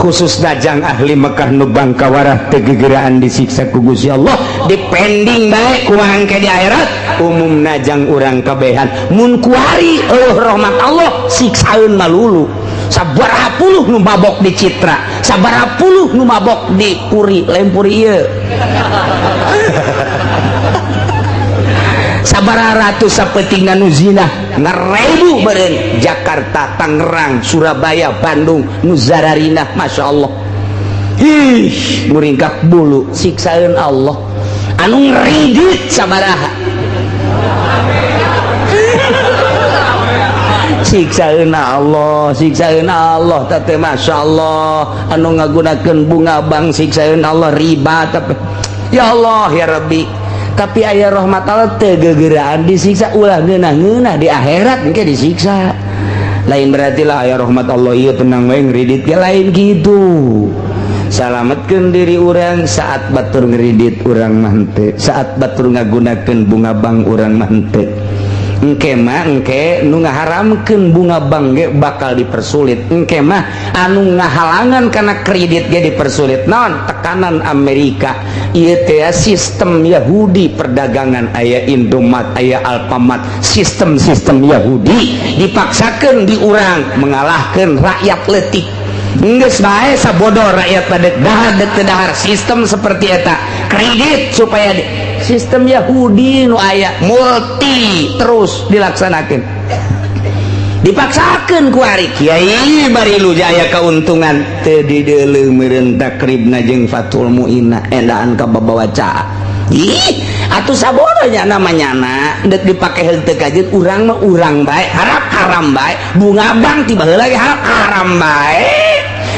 khusus dajang ahli Mekah nu bangkawarah tegegeraan disiksa ku Gusti Allah dipending bae kumaha ke di akhirat umum najang urang kabehan mun kuari rahmat Allah siksaeun malulu sabaraha puluh nu mabok di Citra sabaraha puluh nu mabok di Puri lain Puri ieu sabaraha ratus sapetingna nu zina ngarebu beureun Jakarta Tangerang Surabaya Bandung nu zararinah masya Allah ih muringkak bulu siksaeun Allah anu ngridit sabaraha siksaeun Allah teh masya Allah anu ngagunakeun bunga bank siksaeun Allah riba tapi ya Allah ya Rabbi tapi aya rahmat Allah teu gegeraan disiksa ulah ngeunah-ngeunah di akhirat engke disiksa lain berarti lah aya rahmat Allah ieu tenang wae ngridit ge lain kitu salametkeun diri urang saat batur ngridit urang mah henteu saat batur ngagunakeun bunga bank urang mah henteu engke mah engke nu ngaharamkeun bunga bank ge bakal dipersulit engke mah anu ngahalangan kana kredit ge dipersulit naon tekanan Amerika ieu teh sistem Yahudi perdagangan aya Indomaret aya Alfamart sistem Yahudi dipaksakeun di urang mengalahkeun rakyat leutik geus bae sabodoh rakyat pada dahar sistem seperti eta kredit supaya sistem Yahudi nu aya multi terus dilaksanakan dipaksakan ku ari kiai bari lu aya keuntungan teu dideuleuh meureun takribna jeung fatul muina endaan ka babawaca ih atuh sabodonya namanya dek dipakai henteu kajeun urang mah urang bae harap haram bae bunga bank tiba heula ge harap haram bae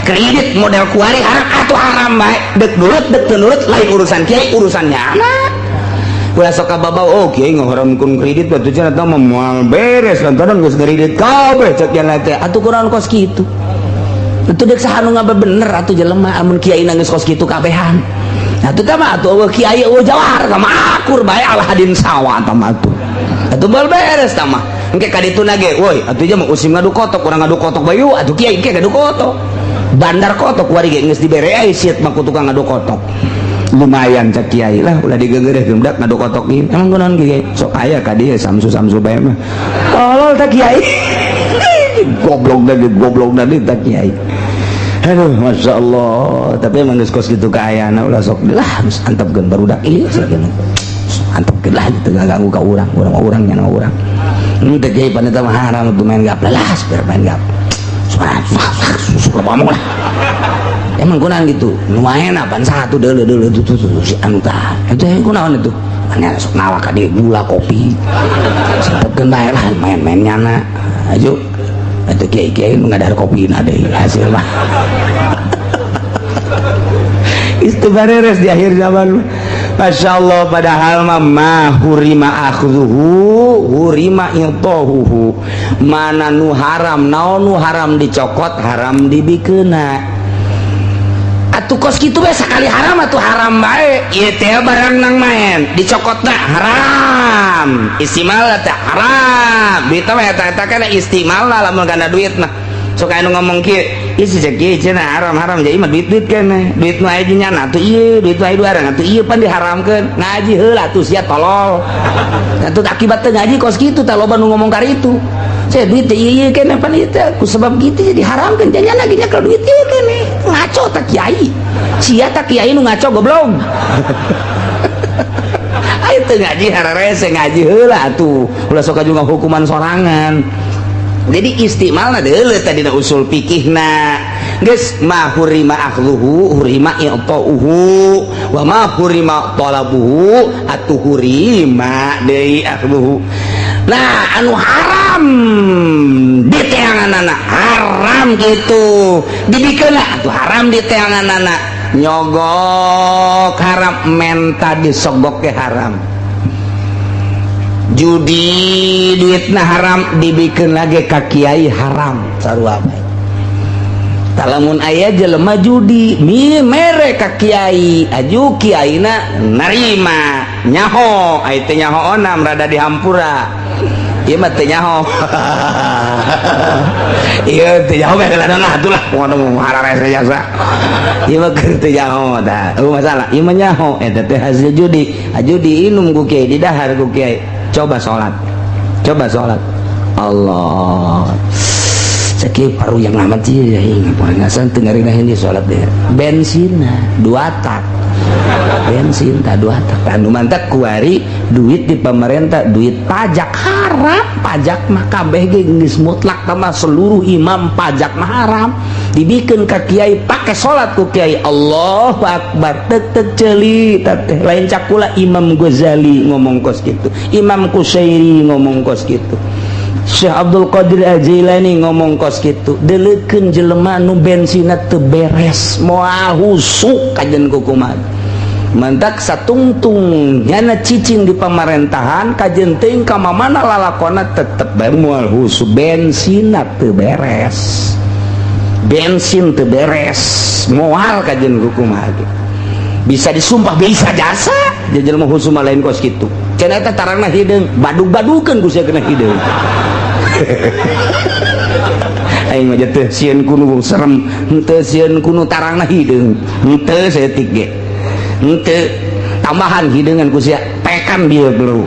kredit model kuari harap atuh haram bae dek nurut dek teu nurut lain urusan kiai urusannya anak ulah sok kababaw oh kiai ngaharamkeun kredit batu cenah tah moal beres lantaran geus kredit kabeh cek jalna teh atuh kunaon kos kitu atuh dek saha nu ngabebener atuh jelema amun kiai geus kos kitu kabehan atuh teh mah atuh kiai eueuh jawar mah akur bae alhadin sawa tah mah atuh bal beres tah mah engke ka ditu nage woi atuh jeung usim ngadu kotok urang ngadu kotok bae yuk atuh kiai engke ngadu kotok bandar kotok wari ge geus dibere ai siet mah ku tukang ngadu kotok lumayan cak kiai lah ulah digegereh geumdak ngadu kotok ieu emang kunaon kiai sok aya ka dieu samsu bae mah tolol tak kiai goblok dari tak kiai aduh masya Allah tapi emang geus kos kitu kaayana ulah sok lah geus antepkeun barudak ieu sakeun antepkeun lah teu ganggu ka urang nya na urang nu teh kiai paneta mah haram tuh main gap lelas biar main gap suka ngomong lah emang kunaon gitu lumayan apaan satu deuleu tuh si anu tah itu kunaon itu anya sok nawa ka dieu gula kopi santepkeun bae lah main-main nyana ayo atuh kiai-kiai nu ngadar kopina deui hasil mah itu bareres di akhir zaman Masya Allah padahal mah hurima akhduhu hurima iltohuhu mana nu haram naon nu haram dicokot haram dibikeuna atuh kos kitu bae sakali haram atuh haram bae ieu teh barang nang main dicokotna haram istimal teh haram duit mah eta kana istimal lamun kana duit mah sok anu ngomong kieu ieu si kieu cenah haram jadi mah duit keneh duit nu aya nya atuh ieu duit nu aya duarang atuh ieu pan diharamkeun ngaji heula atuh sia tolol atuh akibat teu ngaji kos kitu tah loba nu ngomong ka itu saya duit teh ieu keneh pan ieu teh ku sebab kitu diharamkeun nya lagi nya kalau duit ieu keneh ngaco tak kiai sia tak kiai nu ngaco goblok ayo teu ngaji hararese ngaji heula atuh ulah sok aju hukuman sorangan jadi istimalna deuleu tadi usul fikihna geus ma hurima akhluhu hurima i'tauhu wa ma hurima talabuhu atuh hurima deui akhluhu nah anu haram di teanganana haram gitu dibikeunna atuh haram di teanganana nyogok haram menta disogok ke haram judi duitna haram dibikeun lagi ka kiai haram sarua bae talamun aya jelema judi mere ka kiai aju kiaina narima nyaho ai teh nyahoona rada dihampura ieu mah teh nyaho ieu teh nyaho bae kana lah atuh lah ngomong hararese jasa ieu mah keur teh nyaho tah masalah ieu mah nyaho eta teh hasil judi aju diinum ku kiai didahar ku kiai coba sholat Allah ceki paru yang amat sih ya ngasan tengarin ini sholat deh bensin dua tak bensin tak dua tak anu mantak kuari duit di pemerintah duit pajak haram pajak mah kabeh ge geus mutlak sama seluruh imam pajak mah haram dibikin ka kiai pakai sholat ku kiai Allahu Akbar tek ceuli teh lain cakula Imam Ghazali ngomong kos gitu Imam Qushairi ngomong kos gitu Syekh Abdul Qadir Al-Jailani ngomong kos gitu deleukeun jelema nu bensina teu beres moal husuk kajen kukumat mantak satungtung nyana cicing di pemerintahan kajen teuing ka mamana lalakona tetep bae moal husuk bensina teu beres bensin teu beres moal kajen kukumat bisa disumpah bisa jasa jelema husuk lain kos gitu cenah eta tarangna hideung badug-badukeun ku sia kena hideung aing mah teh sieun kuno serem henteu sieun kuno tarangna hideung henteu saeutik ge henteu tambahan hideungan ku sia pekan bieu bro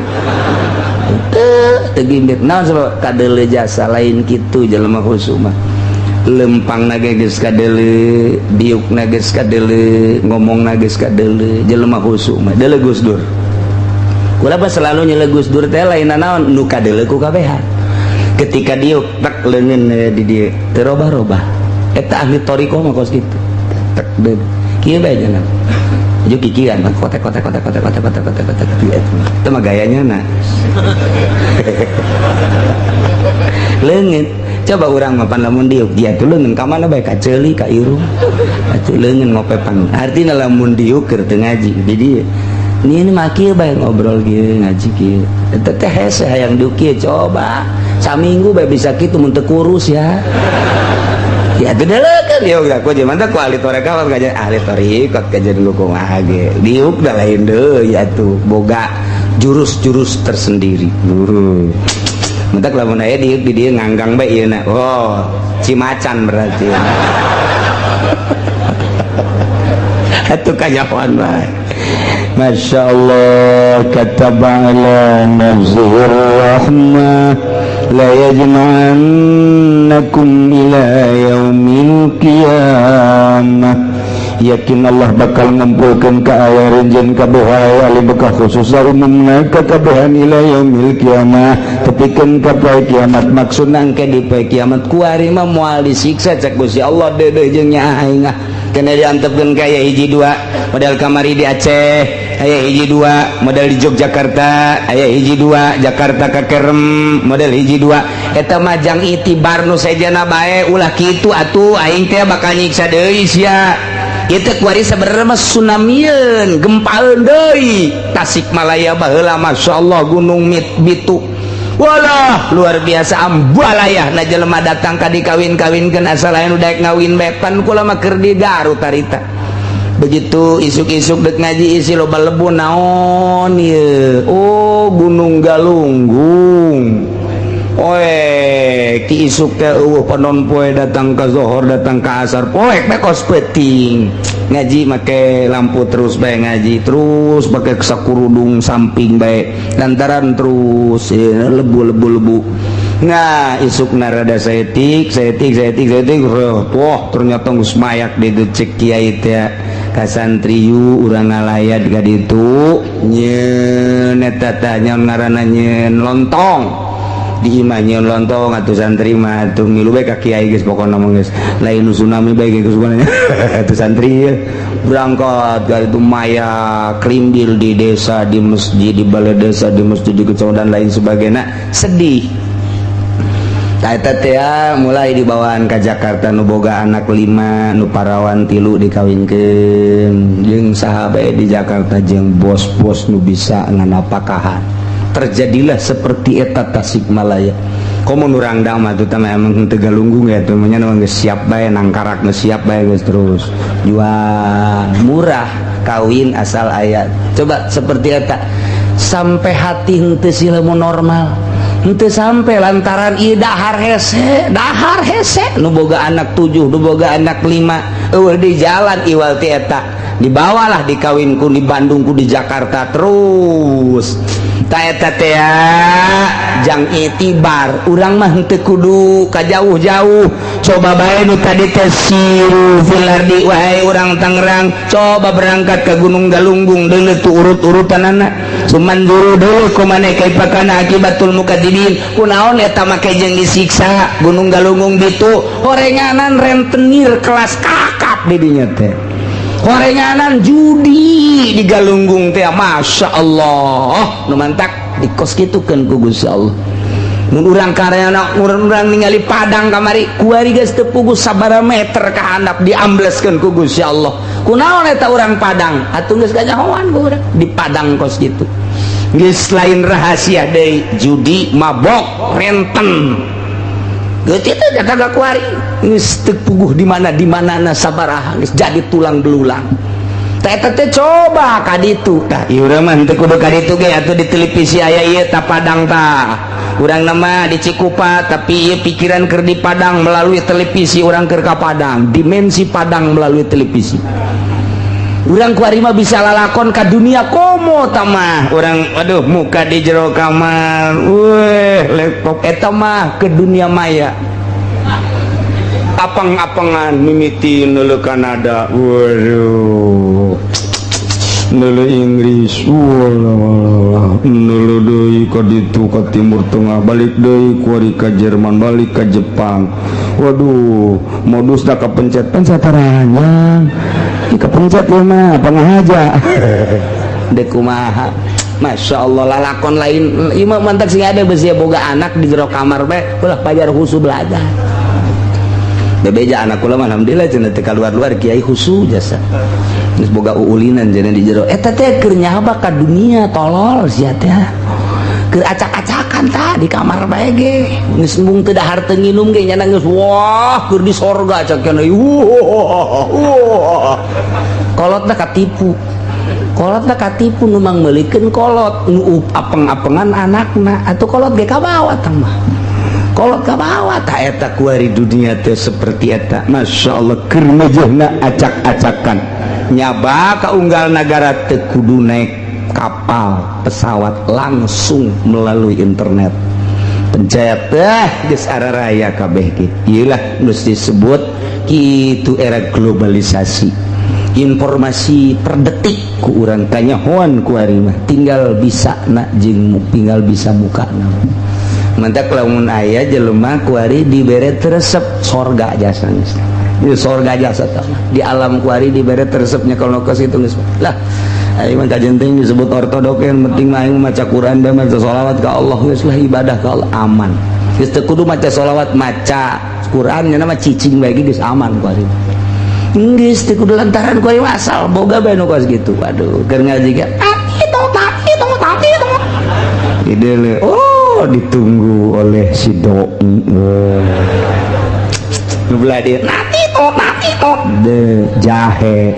teu gimbit naon sabab kadeuleu jasa lain kitu jelema husuk mah lempang na geus kadeuleu diuk na geus kadeuleu ngomong na geus kadeuleu jelema husuk mah deuleu Gus Dur kula mah selalu nyele Gus Dur teh lain naon nu kadeuleu ku kabehan ketika diuk tak leungeun di dieu teu robah-robah eta ahli thariqah mah kos kitu tak deul kieu bae jangan juk kikiran kotek itu mah gayanya nah leungit coba urang mapan lamun diuk dia tuh leungeun ka mana bae ka ceuli ka irung atuh leungeun ngopepan artina lamun diuk keur teu ngaji di dieu ini mah kieu bae ngobrol kieu ngaji kieu eta teh hese hayang diuk kieu coba saminggu bae bisa kitu mun teu kurus ya ya itu dah kan ya udah aku aja mantap ku ahli toreka apa kajian ahli torikot kajian dulu kumaha ge diuk dah lain deh ya tuh boga jurus-jurus tersendiri mantap lamun aya diuk di dia nganggang bae ieu na oh cimacan berarti atuh kanyawan bae Masya Allah kataba ala nafsihir rahmah la yajma'annakum ila yaumil qiyamah yakin Allah bakal ngumpulkeun ka aya renjeun kabeh ali bekah khusus umumna ka kabehan ila yaumil qiyamah tepikeun ka poe kiamat maksudna engke di poe kiamat ku ari mah moal disiksa cek Gusti Allah deudeuh jeung nya aing kena diantepkeun ka aya hiji dua modal kamari di Aceh aya hiji dua modal di Yogyakarta aya hiji dua Jakarta ka Kerem modal hiji dua eta mah jang itibar nu sejana bae ulah kitu atuh aing teh bakal nyiksa deui sia kitu kuari sabenerna mah tsunamieun gempaeun deui Tasikmalaya baheula masyaallah gunung Bitu walah luar biasa ambalayah na jelema datang ka dikawin-kawinkeun asal lain udah ngawin bepan kula mah keur di Garut tarita begitu isuk-isuk dek ngaji isi loba lebu naon ieu oh Gunung Galunggung ki isuk teh eueuh panon poe datang ka zohor datang ka asar poek bae kos peuting ngaji make lampu terus bae ngaji terus pakai sakurudung samping bae lantaran terus lebu nah isukna rada saeutik wah ternyata geus mayak di cek kiai teh ka santriyu urang ngalayat ka ditu nyeun eta teh nyaon ngaranna nyeun lontong di imah nyeun lontong atuh santri mah atuh milu bae ka kiai geus pokona mah geus lain tsunami bae geus sebenarnya atuh santri berangkat ka itu maya krimbil di desa di masjid di balai desa di masjid di kecamatan lain sebagainya sedih eta teh mulai dibawaan ka Jakarta nu boga anak 5 nu parawan 3 dikawinkeun jeung saha bae di Jakarta jeung bos-bos nu bisa nganapakahan terjadilah seperti eta Tasikmalaya komo urang da mah teh emang teu galunggung ya teh nya geus siap bae nangkarak geus siap bae geus terus jual murah kawin asal aya coba seperti eta sampai hati henteu silemu normal henteu sampai lantaran ieu dahar hese nu boga anak 7 nu boga anak 5 eueuh di jalan iwal ti eta dibawalah dikawinku di Bandungku di Jakarta terus ta eta teh jang itibar urang mah henteu kudu ka jauh-jauh coba bae nu tadi teh siru filardi wahai urang Tangerang coba berangkat ke Gunung Galunggung deuleu tu urut-urutanana cuman dulu kumane kai pakana akibatul mukadzibin kunaon eta make jeung disiksa Gunung Galunggung Bitu horenganan rentenir kelas kakap di dinya teh horenganan judi di Galunggung teh Masya Allah nu mantak dikos kitukeun ku Gusti Allah mun urang kareana urang ningali Padang kamari kuari geus teu puguh sabaraha meter ka handap diambleskeun ku Gusti Allah kunaon eta urang Padang atuh geus ganyahoan ku urang di Padang kos kitu geus lain rahasia deui judi mabok renten geus itu jataga kuari geus teu puguh di mana-na sabaraha geus jadi tulang belulang eta teh coba ka ditu tah ieu urang mah henteu kudu ka ditu ge atuh di televisi aya ieu ta Padang tah urang nama di Cikupa tapi ieu pikiran keur di Padang melalui televisi urang keur ka Padang dimensi Padang melalui televisi urang kuari mah bisa lalakon ka dunia komo tamah urang aduh muka di jero kamar weh laptop eta mah ke dunia maya apang-apangan mimiti neuleuh Kanada waduh neuleuh Inggris walah neuleuh deui ka ditu ka Timur Tengah balik deui kuari ka Jerman balik ka Jepang waduh modus da kapencet-pencet ranjang kepencet ya mah pengahaja dek kumaha. Masya Allah lalakon lain imam mantak sih ada besi boga anak di jero kamar be ulah pajar khusu belajar bebeja anak kula alhamdulillah cenah teh keluar-luar kiai khusu jasa geus boga uulinan cenah di jero eta teh keur nyaaba ka dunia tolol sia teh keur acak-acakan tah di kamar bae ge geus mung teu dahar teu nginum ge nya geus wah keur di sorga cak kana kolotna katipu kolotna katipu numang meulikeun kolot nu apeng-apengan anakna atau kolot ge ka bawah tah mah kolot ka bawah tah eta kuari dunia teh seperti eta. Masya Allah keur mejehna acak-acakan nyaba ka unggal nagara teu kudu naik kapal pesawat langsung melalui internet pencet geus araraya kabeh ge ieu lah geus disebut kitu era globalisasi informasi per detik ku urang tanyahoan ku ari mah tinggal bisa na jeung tinggal bisa muka na mantak lamun aya jelema ku ari dibere resep sorga jasa geus ieu sorga jasa tah di alam ku ari dibere resepnya kalau ke situ geus lah ai mah kajenting disebut ortodok yang penting mah aing maca Quran dan maca sholawat ka Allah geus lah ibadah ka Allah aman geus teu kudu maca sholawat maca Quran nya mah cicing bae geus aman ku ari Inggris teh kudu lantaran kowe wasal boga bae nu kos gitu. Waduh, keur ngaji ge itu. Ide oh ditunggu oleh si doi. Nu beladir nanti to de jahe.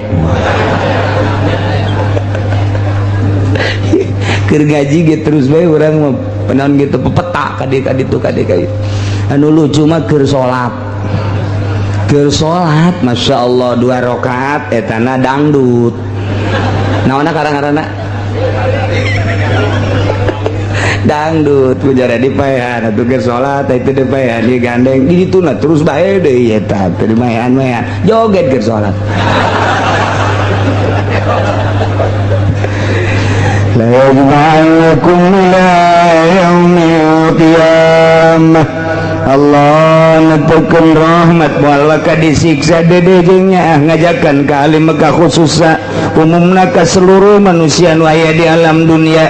Keur ngaji ge terus bae urang mah penaon gitu pepeta kaditu. Anu lucu mah keur salat. Keur salat Masya Allah 2 rakaat etana dangdut naonna karang-karana dangdut pujara dipaehan atuh keur salat itu dipaehan di gandeng di dituna terus bae deui eta teu dimaehan joget keur salat la yajma'ukum ila yaumil qiyamah Allah netekeun rahmat moal ka disiksa dedegengnya ngajakan ka alim ka khususna umumna ka seluruh manusia nu aya di alam dunia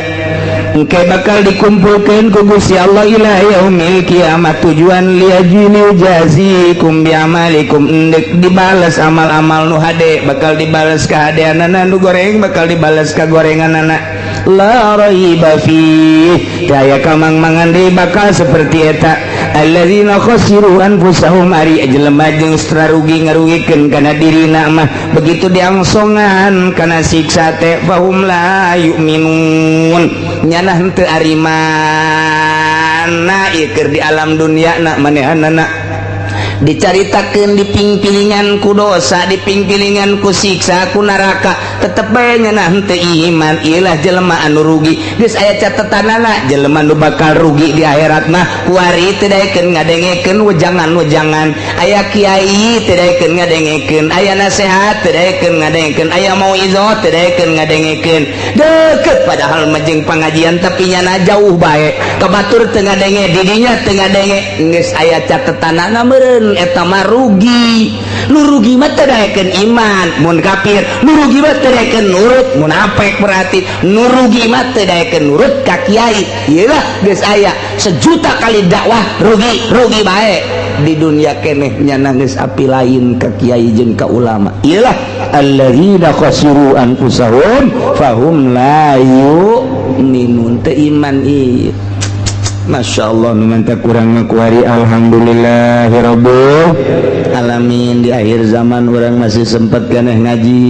engke bakal dikumpulkeun ku Gusti Allah ila yaumil kiamat tujuan liajili jazikum bi amalikum endek dibales amal-amal nu hade bakal dibales ka hadeanana nu goreng bakal dibales ka gorenganana la raiba fi daya kamang mangande bakal seperti eta alladzina khasiru anfusahum ari jelema jeung rugi ngarugikeun kana dirina mah begitu diangsongan kana siksa teh fahum la yu'minun nyana henteu arimana ieu keur di alam dunia na manehanana dicaritakeun diping-pilingan ku dosa diping-pilingan ku siksa ku neraka tetep bae nyana henteu iman ieulah jelema anu rugi geus aya catetanana jelema nu bakal rugi di akhirat mah kuari teu daekeun ngadengekeun wejangan-wejangan aya kiai teu daekeun ngadengekeun aya nasihat teu daekeun ngadengekeun aya mauizah teu daekeun ngadengekeun deukeut padahal mah jeung pangajian tapi nyana jauh bae kabatur teu ngadenge didinya teu ngadenge geus aya catetanana meureun eta mah rugi nu rugi mah teu daekeun iman mun kafir nu rugi mah teu daekeun nurut munafik berarti nu rugi mah teu daekeun nurut ka kiai ieulah geus aya sejuta kali dakwah rugi bae di dunia keneh nyana geus api lain ka kiai jeung ka ulama ieulah alladzina khasiru anfusahum fahum la yu'minun teu iman ieu. Masya Allah numantak kurang ngakuari alhamdulillahirabbil alamin di akhir zaman orang masih sempat keneh ngaji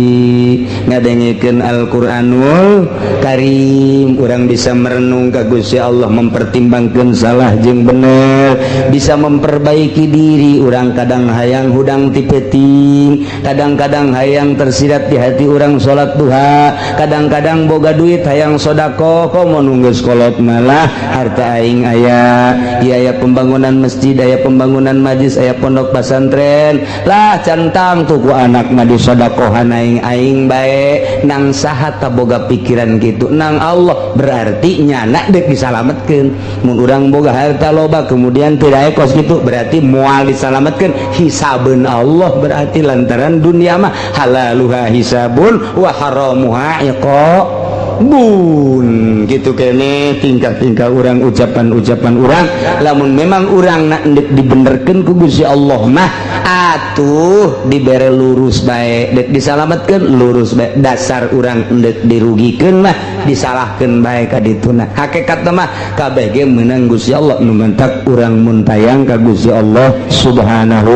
ngadengekeun Al-Qur'anul Karim orang bisa merenung ka Gusti Allah mempertimbangkan salah jeung bener bisa memperbaiki diri orang kadang hayang hudang ti peuting kadang-kadang hayang tersirat di hati orang salat duha kadang-kadang boga duit hayang sedekah komo nunggeus kolot malah harta aing aya pembangunan masjid, aya pembangunan majlis, aya pondok pesantren lah cantang tuku anak mah disodakohan aing bae nang saha boga pikiran gitu nang Allah berarti nyana dek disalametkeun. Mun urang boga harta loba kemudian tidak ekos gitu berarti moal disalametkeun hisabeun Allah berarti lantaran dunia mah halaluha hisabun wa haramuha bun gitu kene tingkah-tingkah orang ucapan-ucapan orang lamun memang orang nak dibenerkeun ku Gusti Allah mah atuh dibere lurus bae dek disalametkeun lurus bae dasar orang dek dirugikeun mah disalahkeun bae ka dituna hakikatna mah kabeh ge meunang Gusti Allah nu mentak urang mun tayang ka Gusti Allah subhanahu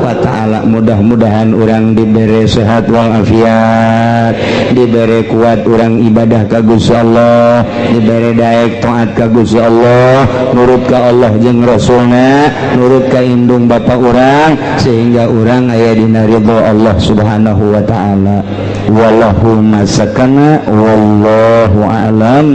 wa ta'ala. Mudah-mudahan orang diberi sehat walafiat, diberi kuat orang ibadah ka Gusti Allah, diberi daek taat ka Gusti Allah, nurut ka Allah jeung Rasulna, nurut ka indung bapak orang sehingga orang aya dina ridho Allah subhanahu wa ta'ala. Wallahu masakana wallahu a'lam.